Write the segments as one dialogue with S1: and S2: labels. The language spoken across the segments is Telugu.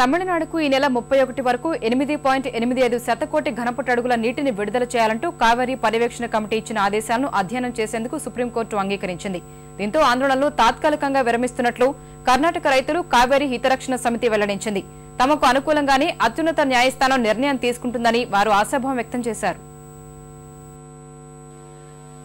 S1: తమిళనాడుకు ఈ నెల 31 వరకు 8.85 శతకోటి ఘనఫుట్ అడుగుల నీటిని విడుదల చేయాలంటూ కావేరీ పర్యవేక్షణ కమిటీ ఇచ్చిన ఆదేశాలను అధ్యయనం చేసేందుకు సుప్రీంకోర్టు అంగీకరించింది. దీంతో ఆందోళనలు తాత్కాలికంగా విరమిస్తున్నట్లు కర్ణాటక రైతులు కావేరీ హితరక్షణ సమితి వెల్లడించింది. తమకు అనుకూలంగానే అత్యున్నత న్యాయస్థానం నిర్ణయం తీసుకుంటుందని వారు ఆశాభావం వ్యక్తం చేశారు.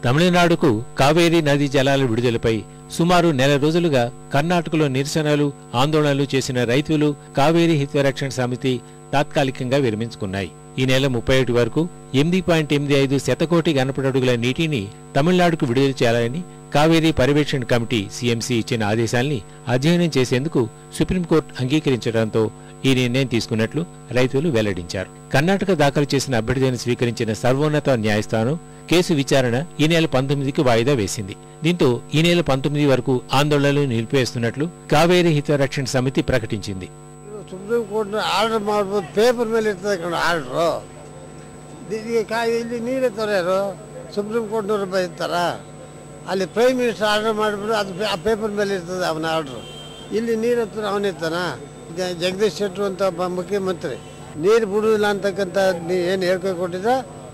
S2: తమిళనాడుకు కావేరీ నదీ జలాల విడుదలపై సుమారు నెల రోజులుగా కర్ణాటకలో నిరసనలు, ఆందోళనలు చేసిన రైతులు కావేరీ హితరక్షణ సమితి తాత్కాలికంగా విరమించుకున్నాయి. ఈ నెల 31 వరకు 8.85 శతకోటి ఘనఫుట్ అడుగుల నీటిని తమిళనాడుకు విడుదల చేయాలని కావేరీ పర్యవేక్షణ కమిటీ సీఎంసీ ఇచ్చిన ఆదేశాల్ని అధ్యయనం చేసేందుకు సుప్రీంకోర్టు అంగీకరించడంతో ఈ నిర్ణయం తీసుకున్నట్లు రైతులు వెల్లడించారు. కర్ణాటక దాఖలు చేసిన అభ్యర్థిని స్వీకరించిన సర్వోన్నత న్యాయస్థానం కేసు విచారణ ఈ నెల 19కి వాయిదా వేసింది. దీంతో ఈ నెల 19 వరకు ఆందోళనలు నిలిపివేస్తున్నట్లు కావేరీ హితరక్షణ సమితి ప్రకటించింది.
S3: ಸುಪ್ರೀಂಕೋರ್ಟ್ ಆರ್ಡರ್ ಮಾಡ್ಬೋದು, ಪೇಪರ್ ಮೇಲೆ ಇರ್ತದೆ ಕಣ ಆರ್ಡ್ರು. ಇಲ್ಲಿ ನೀರೆತ್ತವ್ರು ಯಾರು? ಸುಪ್ರೀಂ ಕೋರ್ಟ್ನವ್ರು ಬೈತಾರ. ಅಲ್ಲಿ ಪ್ರೈಮ್ ಮಿನಿಸ್ಟರ್ ಆರ್ಡರ್ ಮಾಡಿಬಿಟ್ಟು ಅದು ಆ ಪೇಪರ್ ಮೇಲೆ ಇರ್ತದೆ ಅವನ ಆರ್ಡ್ರು. ಇಲ್ಲಿ ನೀರೆತ್ತರು ಅವನಿರ್ತಾನ. ಜಗದೀಶ್ ಶೆಟ್ಟರ್ ಅಂತ ಮುಖ್ಯಮಂತ್ರಿ ನೀರು ಬಿಡುವುದಿಲ್ಲ ಅಂತಕ್ಕಂಥ ಏನು ಹೇಳಿಕೆ ಕೊಟ್ಟಿದ್ದ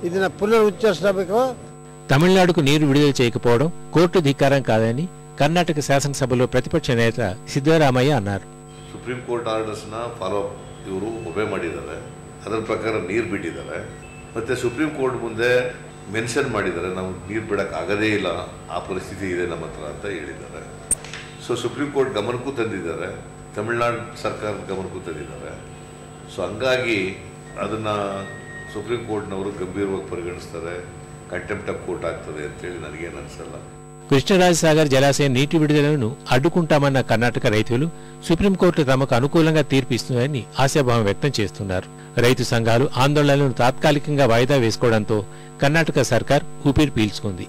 S3: ಇದನ್ನ పునః ఉచ్చరించಬೇಕು.
S2: తమిళనాడుకు నీరు విడుదల చేయకపోవడం కోర్టు ధిక్కారం కాదని కర్ణాటక శాసనసభలో ప్రతిపక్ష నేత సిద్ధరామయ్య అన్నారు.
S4: ಸುಪ್ರೀಂ ಕೋರ್ಟ್ ಆರ್ಡರ್ಸ್ನ ಫಾಲೋ ಇವರು ಒಬೆ ಮಾಡಿದ್ದಾರೆ. ಅದರ ಪ್ರಕಾರ ನೀರು ಬಿಟ್ಟಿದ್ದಾರೆ. ಮತ್ತು ಸುಪ್ರೀಂ ಕೋರ್ಟ್ ಮುಂದೆ ಮೆನ್ಷನ್ ಮಾಡಿದ್ದಾರೆ, ನಾವು ನೀರು ಬಿಡಕ್ಕೆ ಆಗದೇ ಇಲ್ಲ, ಆ ಪರಿಸ್ಥಿತಿ ಇದೆ ನಮ್ಮ ಹತ್ರ ಅಂತ ಹೇಳಿದ್ದಾರೆ. ಸೊ ಸುಪ್ರೀಂ ಕೋರ್ಟ್ ಗಮನಕ್ಕೂ ತಂದಿದ್ದಾರೆ, ತಮಿಳ್ನಾಡು ಸರ್ಕಾರದ ಗಮನಕ್ಕೂ ತಂದಿದ್ದಾರೆ. ಸೊ ಹಂಗಾಗಿ ಅದನ್ನು ಸುಪ್ರೀಂ ಕೋರ್ಟ್ನವರು ಗಂಭೀರವಾಗಿ ಪರಿಗಣಿಸ್ತಾರೆ. ಕಂಟೆಂಪ್ಟ್ ಆಫ್ ಕೋರ್ಟ್ ಆಗ್ತದೆ ಅಂತೇಳಿ ನನಗೇನು ಅನಿಸಲ್ಲ.
S2: కృష్ణరాజసాగర్ జలాశయం నీటి విడుదలను అడ్డుకుంటామన్న కర్ణాటక రైతులు సుప్రీంకోర్టు తమకు అనుకూలంగా తీర్పు ఇస్తుందని ఆశాభావం వ్యక్తం చేస్తున్నారు. రైతు సంఘాలు ఆందోళనలను తాత్కాలికంగా వాయిదా వేసుకోవడంతో కర్ణాటక సర్కార్ ఊపిరి పీల్చుకుంది.